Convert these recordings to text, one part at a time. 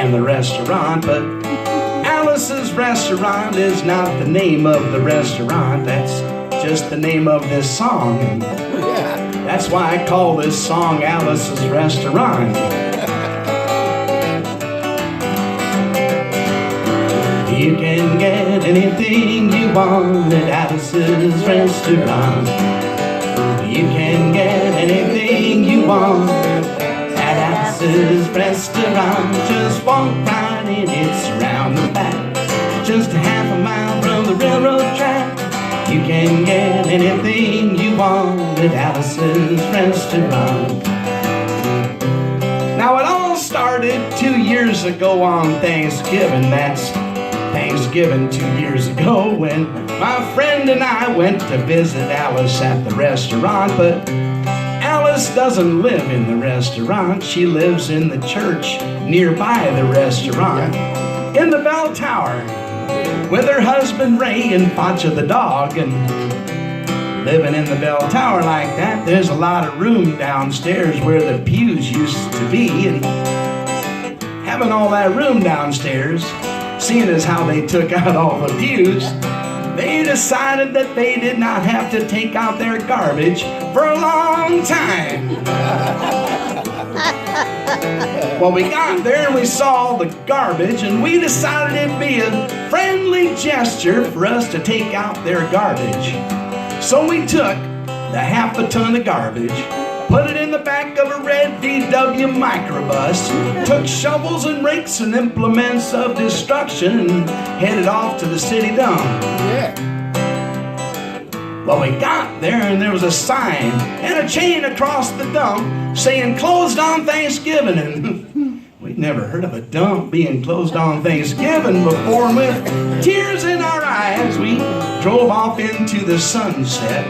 in the restaurant, but Alice's Restaurant is not the name of the restaurant. That's just the name of this song. And that's why I call this song Alice's Restaurant. You can get anything you want at Alice's Restaurant. You can get anything you want at Alice's Restaurant. Just walk right in, it's around the back, just a half a mile from the railroad track. You can get anything you want at Alice's Restaurant. Now it all started 2 years ago on Thanksgiving. That's Thanksgiving 2 years ago, when my friend and I went to visit Alice at the restaurant. But Alice doesn't live in the restaurant. She lives in the church nearby the restaurant, in the bell tower, with her husband Ray and Pacha the dog. And living in the bell tower like that, there's a lot of room downstairs where the pews used to be. And having all that room downstairs, seeing as how they took out all the pews, they decided that they did not have to take out their garbage for a long time. Well, we got there and we saw the garbage, and we decided it'd be a friendly gesture for us to take out their garbage. So we took the half a ton of garbage, put it in the back of a red VW microbus, took shovels and rakes and implements of destruction, and headed off to the city dump. Well, we got there and there was a sign and a chain across the dump saying closed on Thanksgiving. And we'd never heard of a dump being closed on Thanksgiving before. And with tears in our eyes, we drove off into the sunset,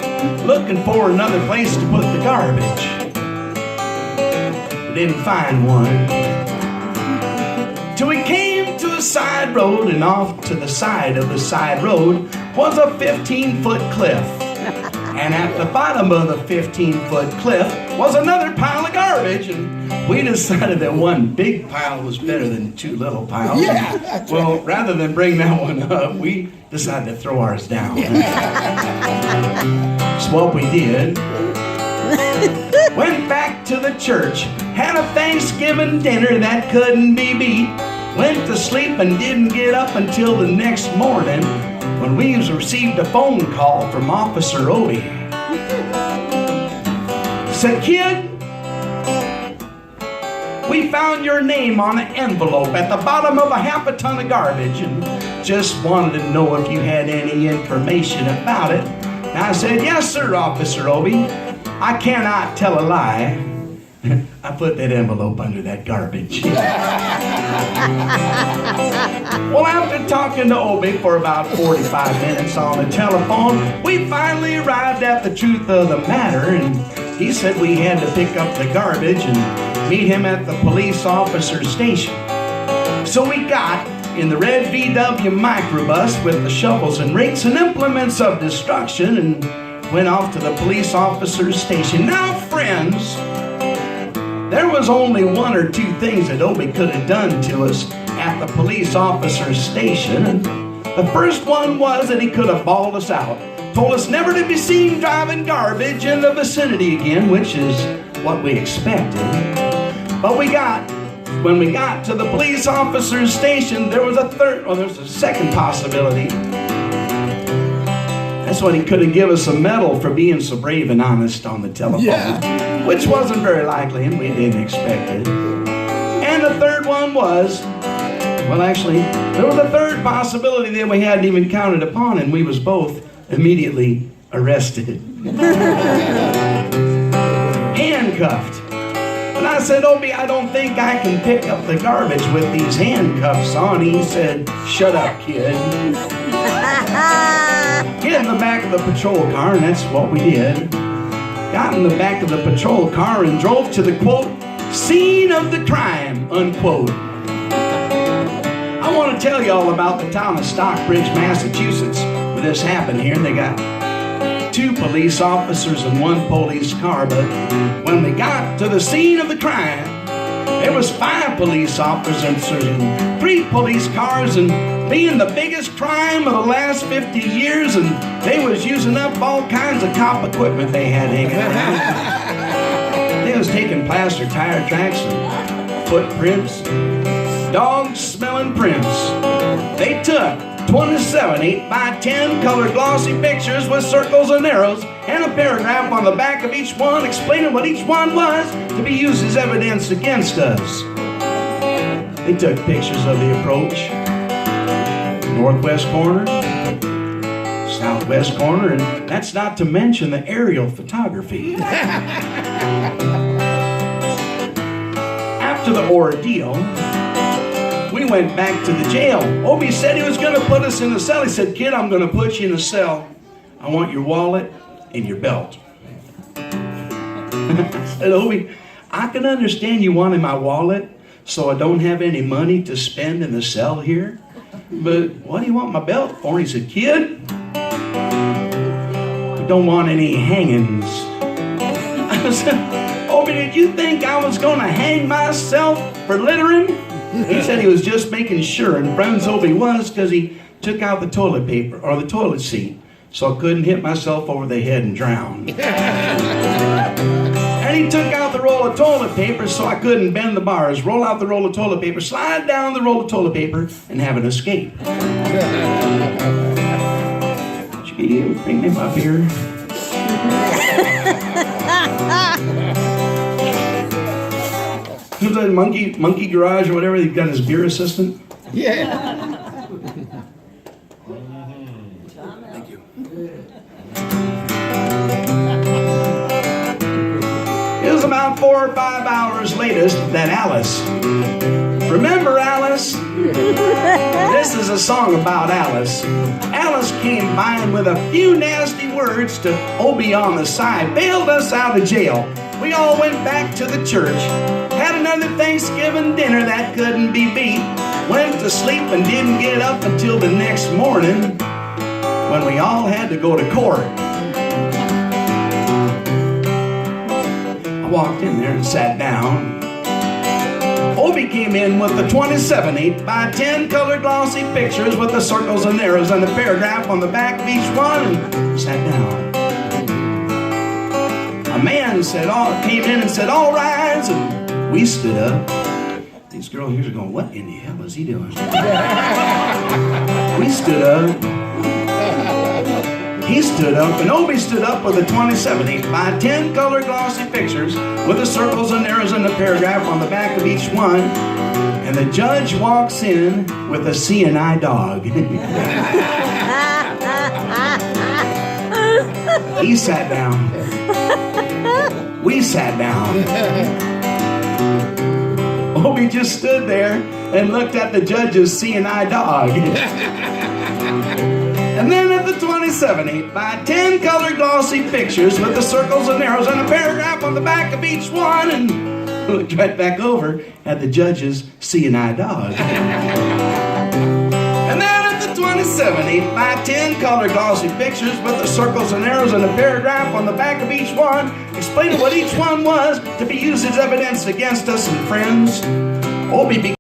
looking for another place to put the garbage. We didn't find one, till we came to a side road, and off to the side of the side road was a 15-foot cliff. And at the bottom of the 15-foot cliff was another pile of garbage, and we decided that one big pile was better than two little piles. Well, rather than bring that one up, we decided to throw ours down. That's what we did. Went back to the church, had a Thanksgiving dinner that couldn't be beat, went to sleep and didn't get up until the next morning, when we received a phone call from Officer Obie. Said, "Kid, we found your name on an envelope at the bottom of a half a ton of garbage, and just wanted to know if you had any information about it." And I said, "Yes, sir, Officer Obie. I cannot tell a lie. I put that envelope under that garbage." Well, after talking to Obie for about 45 minutes on the telephone, we finally arrived at the truth of the matter, and he said we had to pick up the garbage and meet him at the police officer's station. So we got in the red VW microbus with the shovels and rakes and implements of destruction and went off to the police officer's station. Now, friends, there was only one or two things that Obie could have done to us at the police officer's station. And the first one was that he could have bawled us out, told us never to be seen driving garbage in the vicinity again, which is what we expected. But when we got to the police officer's station, there was a second possibility. That's when he could have given us a medal for being so brave and honest on the telephone, which wasn't very likely, and we didn't expect it. And the third one was, well, actually, there was a third possibility that we hadn't even counted upon, and we was both immediately arrested. Handcuffed. And I said, "Obie, I don't think I can pick up the garbage with these handcuffs on." He said, "Shut up, kid." Get in the back of the patrol car, and that's what we did. Got in the back of the patrol car and drove to the, quote, scene of the crime, unquote. I want to tell you all about the town of Stockbridge, Massachusetts, where this happened here. They got 2 police officers and 1 police car, but when we got to the scene of the crime, there was 5 police officers and 3 police cars, and being the biggest crime of the last 50 years, and they was using up all kinds of cop equipment they had hanging around. They was taking plaster tire tracks and footprints, dog-smelling prints. They took 27 8x10 colored glossy pictures with circles and arrows and a paragraph on the back of each one explaining what each one was to be used as evidence against us. They took pictures of the approach, northwest corner, southwest corner, and that's not to mention the aerial photography. After the ordeal, we went back to the jail. Obie said he was going to put us in the cell. He said, "Kid, I'm going to put you in a cell. I want your wallet and your belt." I said, "Obie, I can understand you wanting my wallet so I don't have any money to spend in the cell here. But what do you want my belt for?" He said, "Kid, I don't want any hangings." I said, "Obie, did you think I was going to hang myself for littering?" He said he was just making sure, and friends Obie was, because he took out the toilet paper, or the toilet seat, so I couldn't hit myself over the head and drown. And he took out the roll of toilet paper so I couldn't bend the bars, roll out the roll of toilet paper, slide down the roll of toilet paper, and have an escape. Gee, bring me my beer. Who's that monkey garage or whatever? They've got his beer assistant. Yeah. Thank you. It was about 4 or 5 hours latest that Alice. Remember Alice? This is a song about Alice. Alice came by and with a few nasty words to Obie on the side, bailed us out of jail. We all went back to the church, had another Thanksgiving dinner that couldn't be beat, went to sleep and didn't get up until the next morning when we all had to go to court. I walked in there and sat down. Obie came in with the 27 8x10 colored glossy pictures with the circles and arrows and the paragraph on the back of each one, and sat down. A man came in and said, "All rise," and we stood up. These girls here are going, "What in the hell is he doing?" We stood up. He stood up, and Obie stood up with the 27 8x10 colored glossy pictures with the circles and arrows and the paragraph on the back of each one. And the judge walks in with a CNI dog. He sat down. We sat down. Obie just stood there and looked at the judge's CNI dog. And then at the 27 8x10 colored glossy pictures with the circles and arrows and a paragraph on the back of each one, and looked right back over at the judge's CNI dog. And then at the 27 8x10 colored glossy pictures with the circles and arrows and a paragraph on the back of each one, explaining what each one was to be used as evidence against us and friends, Obie